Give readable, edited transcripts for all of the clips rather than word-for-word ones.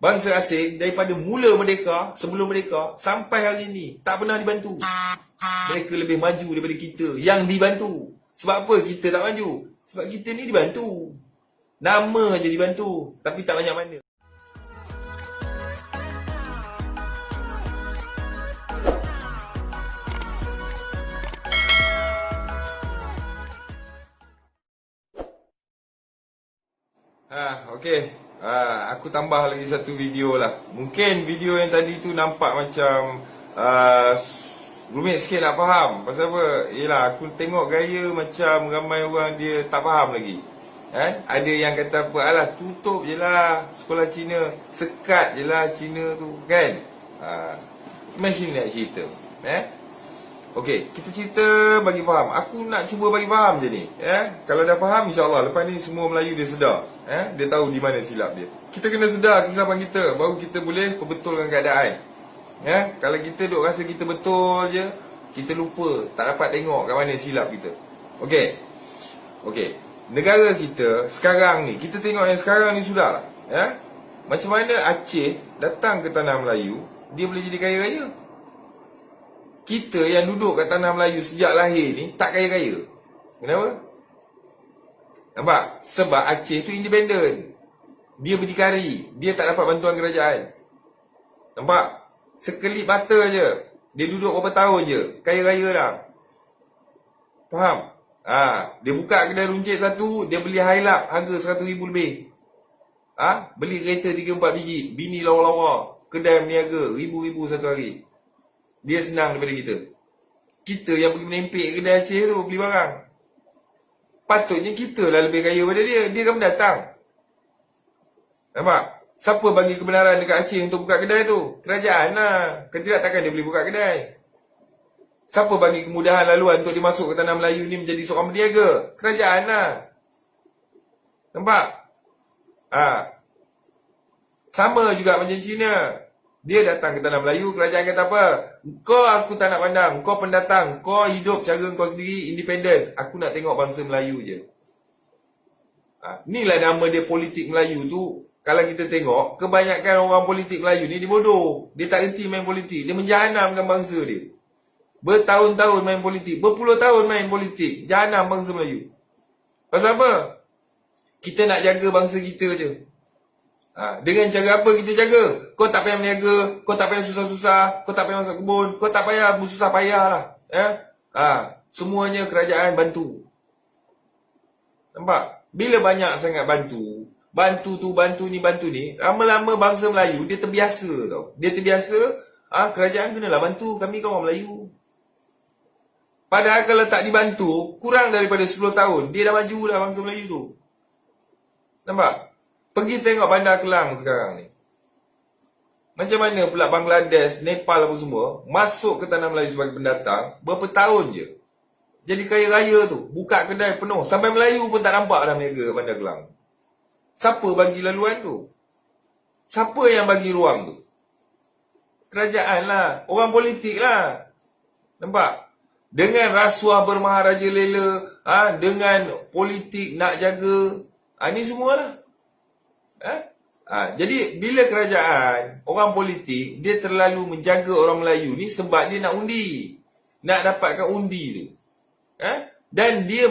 Bangsa asing daripada mula merdeka, sebelum merdeka sampai hari ini tak pernah dibantu. Mereka lebih maju daripada kita yang dibantu. Sebab apa kita tak maju? Sebab kita ni dibantu. Nama je dibantu, tapi tak banyak mana. Okey. Aku tambah lagi satu video lah. Mungkin video yang tadi tu nampak macam rumit sikit nak faham. Pasal apa? Yelah, aku tengok gaya macam ramai orang dia tak faham lagi. Ada yang kata apa, alah tutup je lah sekolah Cina, sekat je lah Cina tu, kan? Macam ni nak cerita. Okey, kita cerita bagi faham. Aku nak cuba bagi faham je ni. Kalau dah faham, insyaAllah lepas ni semua Melayu dia sedar. Dia tahu di mana silap dia. Kita kena sedar kesilapan kita, baru kita boleh perbetulkan keadaan. Kalau kita duk rasa kita betul je, kita lupa, tak dapat tengok kat mana silap kita. Okey. Negara kita sekarang ni, kita tengok yang sekarang ni sudah lah. Macam mana Aceh datang ke tanah Melayu, dia boleh jadi kaya-raya. Kita yang duduk kat tanah Melayu sejak lahir ni tak kaya-kaya. Kenapa? Nampak? Sebab Aceh tu independen. Dia berdikari, dia tak dapat bantuan kerajaan. Nampak? Sekelip mata je, dia duduk berapa tahun je, kaya-raya dah. Faham? Dia buka kedai runcit satu, dia beli Hilux harga 100,000 lebih. Beli kereta 3-4 biji, bini lawa-lawa, kedai meniaga ribu-ribu satu hari. Dia senang daripada kita. Kita yang pergi menempik kedai Aceh tu beli barang. Patutnya kita lah lebih kaya daripada dia. Dia kan pendatang. Nampak? Siapa bagi kebenaran dekat Aceh untuk buka kedai tu? Kerajaan lah. Kan tidak, takkan dia boleh buka kedai. Siapa bagi kemudahan laluan untuk dia masuk ke tanah Melayu ni menjadi seorang berniaga? Kerajaan lah. Nampak? Sama juga macam Cina. Dia datang ke tanah Melayu, kerajaan kata apa? Kau aku tak nak pandang, kau pendatang, kau hidup cara kau sendiri, independen. Aku nak tengok bangsa Melayu je. Inilah nama dia politik Melayu tu. Kalau kita tengok, kebanyakan orang politik Melayu ni dia bodoh. Dia tak erti main politik, dia menjahanamkan bangsa dia. Bertahun-tahun main politik, berpuluh tahun main politik, jahanam bangsa Melayu. Pasal apa? Kita nak jaga bangsa kita je. Dengan cara apa kita jaga? Kau tak payah meniaga, kau tak payah susah-susah, kau tak payah masuk kebun, kau tak payah bersusah payah lah. Semuanya kerajaan bantu. Nampak? Bila banyak sangat bantu bantu ni, lama-lama bangsa Melayu dia terbiasa tau. Dia terbiasa, kerajaan kenalah bantu, kami kan orang Melayu. Padahal kalau tak dibantu, kurang daripada 10 tahun, dia dah maju dah bangsa Melayu tu. Nampak? Pergi tengok Bandar Kelang sekarang ni. Macam mana pula Bangladesh, Nepal apa semua masuk ke tanah Melayu sebagai pendatang, berapa tahun je jadi kaya raya tu, buka kedai penuh, sampai Melayu pun tak nampak dah berniaga Bandar Kelang. Siapa bagi laluan tu? Siapa yang bagi ruang tu? Kerajaan lah, orang politik lah. Nampak? Dengan rasuah bermaharaja lela, dengan politik nak jaga, ni semualah. Jadi bila kerajaan, orang politik, dia terlalu menjaga orang Melayu ni sebab dia nak undi, nak dapatkan undi tu. Dan dia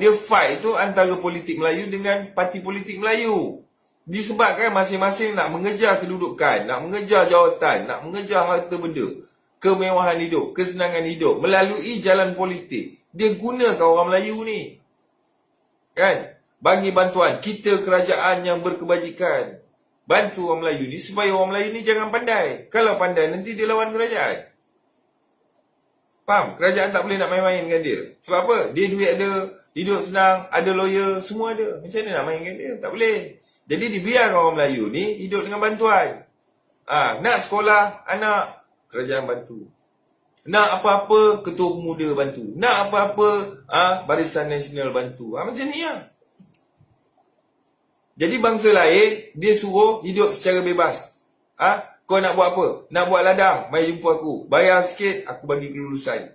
dia fight tu antara politik Melayu dengan parti politik Melayu. Disebabkan masing-masing nak mengejar kedudukan, nak mengejar jawatan, nak mengejar harta benda, kemewahan hidup, kesenangan hidup melalui jalan politik. Dia gunakan orang Melayu ni, kan? Bagi bantuan. Kita kerajaan yang berkebajikan, bantu orang Melayu ni supaya orang Melayu ni jangan pandai. Kalau pandai nanti dia lawan kerajaan. Faham? Kerajaan tak boleh nak main-main dengan dia. Sebab apa? Dia duit ada, hidup senang, ada lawyer, semua ada. Macam mana nak main dengan dia? Tak boleh. Jadi dibiarkan orang Melayu ni hidup dengan bantuan. Nak sekolah anak, kerajaan bantu. Nak apa-apa, ketua pemuda bantu. Nak apa-apa, Barisan Nasional bantu. Macam ni lah. Jadi bangsa lain, dia suruh hidup secara bebas. Kau nak buat apa? Nak buat ladang, mari jumpa aku. Bayar sikit, aku bagi kelulusan.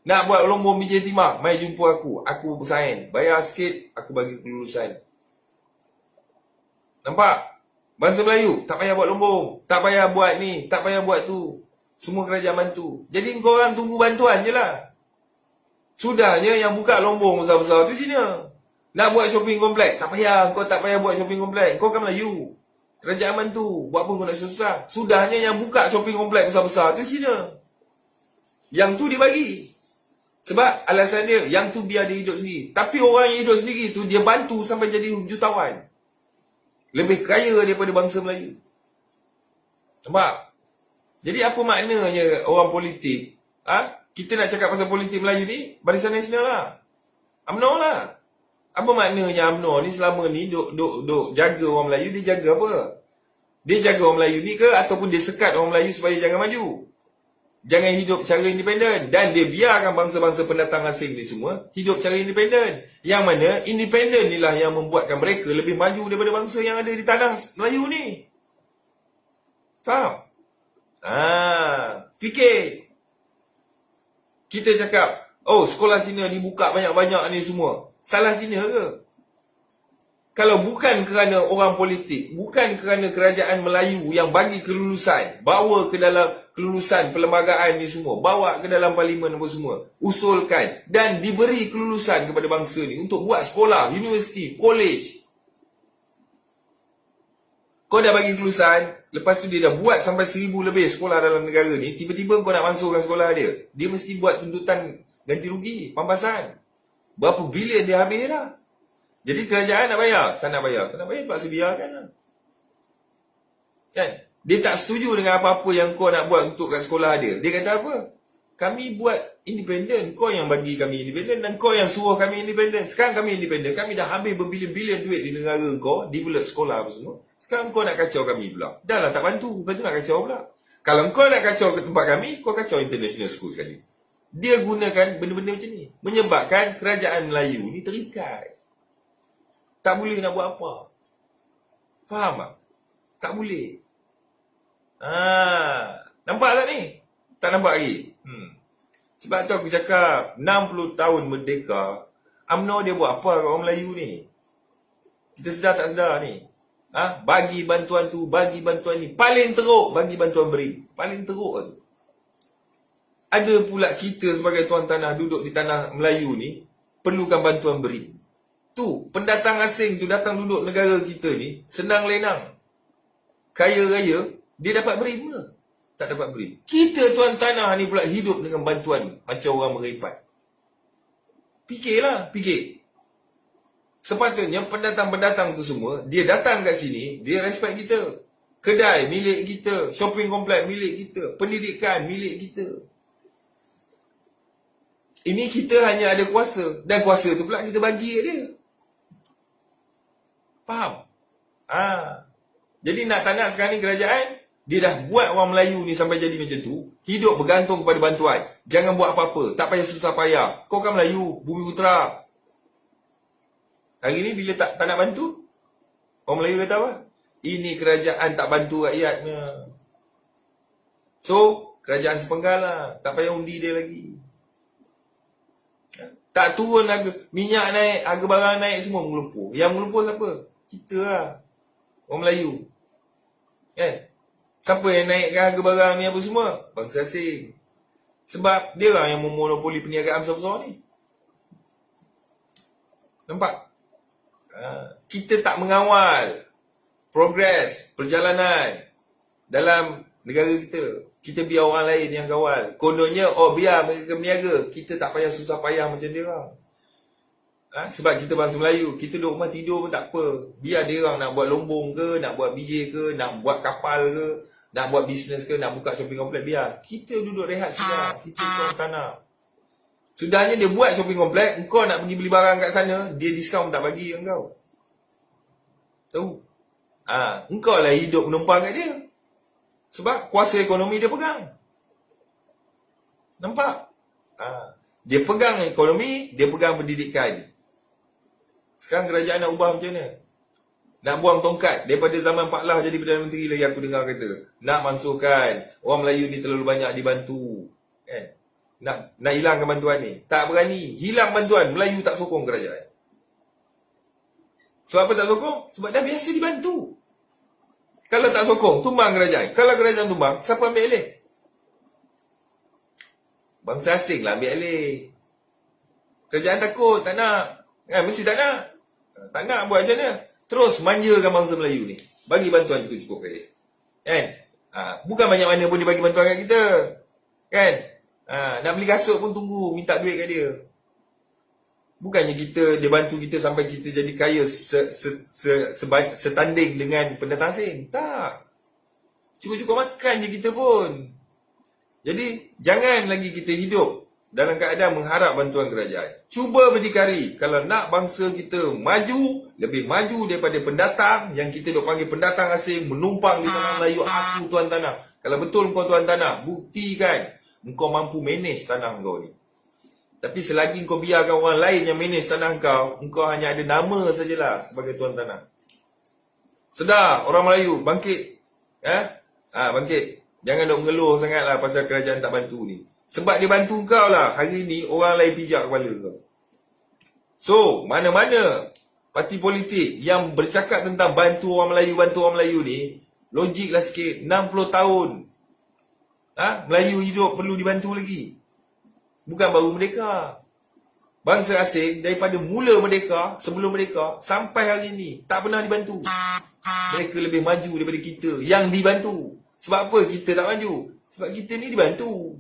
Nak buat lombong biji timah, mari jumpa aku. Aku bersaing. Bayar sikit, aku bagi kelulusan. Nampak? Bangsa Melayu, tak payah buat lombong, tak payah buat ni, tak payah buat tu. Semua kerajaan bantu. Jadi korang tunggu bantuan je lah. Sudahnya yang buka lombong besar-besar tu Cina. Nak buat shopping komplek, tak payah. Kau tak payah buat shopping komplek. Kau kan Melayu. Kerajaan bantu. Buat apa kau nak susah? Sudahnya yang buka shopping komplek besar-besar tu Cina. Yang tu dia bagi. Sebab alasan dia, yang tu biar dia hidup sendiri. Tapi orang yang hidup sendiri tu, dia bantu sampai jadi jutawan. Lebih kaya daripada bangsa Melayu. Nampak? Jadi apa maknanya orang politik? Kita nak cakap pasal politik Melayu ni, Barisan Nasional lah. UMNO lah. Apa maknanya UMNO ni selama ni duk jaga orang Melayu, dia jaga apa? Dia jaga orang Melayu ni ke ataupun dia sekat orang Melayu supaya jangan maju? Jangan hidup secara independen. Dan dia biarkan bangsa-bangsa pendatang asing ni semua hidup secara independen. Yang mana independen inilah yang membuatkan mereka lebih maju daripada bangsa yang ada di tanah Melayu ni. Faham? Fikir. Kita cakap, oh sekolah Cina dibuka banyak-banyak ni semua. Salah Cina ke? Kalau bukan kerana orang politik, bukan kerana kerajaan Melayu yang bagi kelulusan, bawa ke dalam kelulusan perlembagaan ni semua, bawa ke dalam parlimen apa semua, usulkan dan diberi kelulusan kepada bangsa ni untuk buat sekolah, universiti, college. Kau dah bagi kelulusan, lepas tu dia dah buat sampai 1000 lebih sekolah dalam negara ni, tiba-tiba kau nak masukkan sekolah dia. Dia mesti buat tuntutan ganti rugi, pampasan. Berapa bilion dia habis dah. Jadi kerajaan nak bayar? Tak nak bayar. Tak nak bayar terpaksa biarkan lah. Kan? Dia tak setuju dengan apa-apa yang kau nak buat untuk kat sekolah dia. Dia kata apa? Kami buat independen. Kau yang bagi kami independen dan kau yang suruh kami independen. Sekarang kami independen. Kami dah ambil berbilion-bilion duit di negara kau. Develop sekolah apa semua. Sekarang kau nak kacau kami pula. Dah lah tak bantu. Lepas tu nak kacau pula. Kalau kau nak kacau ke tempat kami, kau kacau international school sekali. Dia gunakan benda-benda macam ni. Menyebabkan kerajaan Melayu ni terikat. Tak boleh nak buat apa. Faham tak? Tak boleh. Nampak tak ni? Tak nampak lagi? Sebab tu aku cakap 60 tahun merdeka, UMNO dia buat apa kat orang Melayu ni? Kita sedar tak sedar ni? Bagi bantuan tu, bagi bantuan ni. Paling teruk bagi bantuan BRIM. Paling teruk tu. Ada pula kita sebagai tuan tanah duduk di tanah Melayu ni perlukan bantuan BRIM. Tu, pendatang asing tu datang duduk negara kita ni, senang lenang. Kaya raya, dia dapat BRIM ke? Tak dapat BRIM. Kita tuan tanah ni pula hidup dengan bantuan macam orang meripat. Fikirlah, fikir. Sepatutnya pendatang-pendatang tu semua, dia datang kat sini, dia respect kita. Kedai milik kita, shopping kompleks milik kita, pendidikan milik kita. Ini kita hanya ada kuasa. Dan kuasa tu pula kita bagi kat dia. Faham? Jadi nak tak nak sekarang ni kerajaan, dia dah buat orang Melayu ni sampai jadi macam tu. Hidup bergantung kepada bantuan. Jangan buat apa-apa. Tak payah susah payah. Kau kan Melayu, bumi putera. Hari ni bila tak nak bantu, orang Melayu kata apa? Ini kerajaan tak bantu rakyatnya. So, kerajaan sepenggal lah. Tak payah undi dia lagi. Tak turun harga. Minyak naik, harga barang naik, semua melumpur. Yang melumpur siapa? Kita lah. Orang Melayu. Kan? Siapa yang naikkan harga barang ni apa semua? Bangsa asing. Sebab dia lah yang memonopoli perniagaan besar-besar ni. Nampak? Kita tak mengawal progres, perjalanan dalam negara kita. Kita biar orang lain yang kawal. Kononnya, biar mereka berniaga. Kita tak payah susah payah macam dia orang. Sebab kita bangsa Melayu, kita duduk rumah tidur pun tak apa. Biar dia orang nak buat lombong ke, nak buat BJ ke, nak buat kapal ke, nak buat bisnes ke, nak buka shopping komplek, biar. Kita duduk rehat sudah. Kita tuan tanah. Sudahnya dia buat shopping komplek, kau nak pergi beli barang kat sana, dia diskaun tak bagi engkau. Tahu? Engkau lah hidup menumpang kat dia. Sebab kuasa ekonomi dia pegang. Nampak? Dia pegang ekonomi, dia pegang pendidikan. Sekarang kerajaan nak ubah macam mana? Nak buang tongkat. Daripada zaman Pak Lah jadi Perdana Menteri lagi aku dengar kata. Nak masukkan orang Melayu ni terlalu banyak dibantu. Kan? Nak hilangkan bantuan ni. Tak berani. Hilang bantuan. Melayu tak sokong kerajaan. Sebab apa tak sokong? Sebab dah biasa dibantu. Kalau tak sokong, tumbang kerajaan. Kalau kerajaan tumbang, siapa ambil alih? Bangsa asing lah ambil alih. Kerajaan takut, tak nak. Mesti tak nak. Tak nak buat macam mana? Terus manjakan bangsa Melayu ni. Bagi bantuan cukup-cukup kat dia. Kan? Bukan banyak mana pun dia bagi bantuan kat kita. Kan? Nak beli kasut pun tunggu, minta duit kat dia. Bukannya dia bantu kita sampai kita jadi kaya setanding dengan pendatang asing. Tak. Cukup-cukup makan je kita pun. Jadi, jangan lagi kita hidup dalam keadaan mengharap bantuan kerajaan. Cuba berdikari. Kalau nak bangsa kita maju, lebih maju daripada pendatang, yang kita duk panggil pendatang asing, menumpang di tanah Melayu, aku tuan tanah. Kalau betul kau tuan tanah, buktikan engkau mampu manage tanah kau ni. Tapi selagi kau biarkan orang lain yang manage tanah kau hanya ada nama sajalah sebagai tuan tanah. Sedar, orang Melayu, bangkit. Bangkit. Jangan duk mengeluh sangatlah pasal kerajaan tak bantu ni. Sebab dia bantu kau lah, hari ni orang lain pijak kepala kau. So, mana-mana parti politik yang bercakap tentang bantu orang Melayu ni, logiklah sikit, 60 tahun. Melayu hidup perlu dibantu lagi. Bukan baru merdeka. Bangsa asing daripada mula merdeka, sebelum merdeka, sampai hari ni, tak pernah dibantu. Mereka lebih maju daripada kita yang dibantu. Sebab apa kita tak maju? Sebab kita ni dibantu.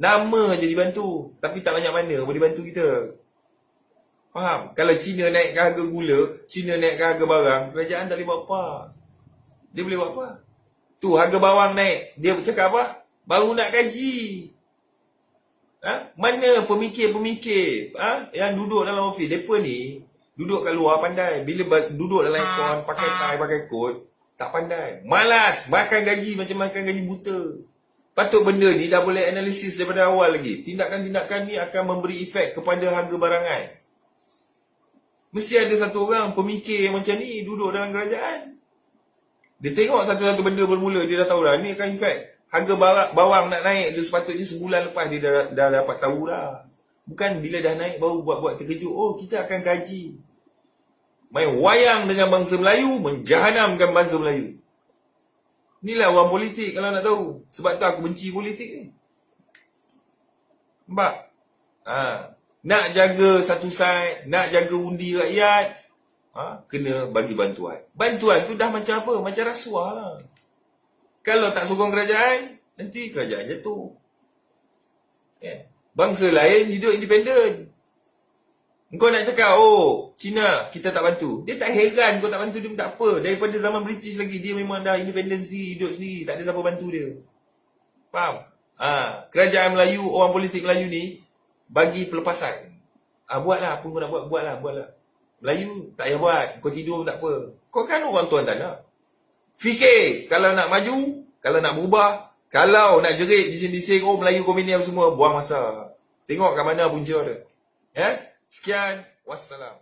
Nama je dibantu. Tapi tak banyak mana boleh bantu kita. Faham? Kalau China naikkan harga gula, China naikkan harga barang, kerajaan tak boleh buat apa. Dia boleh buat apa? Tu harga bawang naik, dia cakap apa? Baru nak gaji. Mana pemikir-pemikir yang duduk dalam ofis? Mereka ni duduk kat luar pandai. Bila duduk dalam aircon, pakai tie, pakai coat, tak pandai. Malas makan gaji macam makan gaji buta. Patut benda ni dah boleh analisis daripada awal lagi. Tindakan-tindakan ni akan memberi efek kepada harga barangan. Mesti ada satu orang pemikir yang macam ni duduk dalam kerajaan. Dia tengok satu-satu benda bermula, dia dah tahu dah ni akan efek. Harga bawang nak naik tu sepatutnya sebulan lepas dia dah dapat tahu dah. Bukan bila dah naik baru buat-buat terkejut. Oh, kita akan gaji. Main wayang dengan bangsa Melayu, menjahanamkan bangsa Melayu. Inilah orang politik kalau nak tahu. Sebab tu aku benci politik ni. Nampak? Nak jaga satu side, nak jaga undi rakyat, kena bagi bantuan. Bantuan tu dah macam apa? Macam rasuah lah. Kalau tak sokong kerajaan, nanti kerajaan jatuh. Bangsa lain hidup independen. Kau nak cakap, oh, Cina, kita tak bantu. Dia tak heran kau tak bantu, dia pun tak apa. Daripada zaman British lagi, dia memang dah independen sendiri, hidup sendiri. Tak ada siapa bantu dia. Faham? Kerajaan Melayu, orang politik Melayu ni, bagi pelepasan. Buatlah, apa kau nak buat, buatlah. Melayu, tak payah buat. Kau tidur pun tak apa. Kau kan orang tuan tanah. Fikir, kalau nak maju, kalau nak berubah, kalau nak jerit, bising-bising, oh Melayu komunis semua, buang masa. Tengok kat mana punca dia. Sekian, wassalam.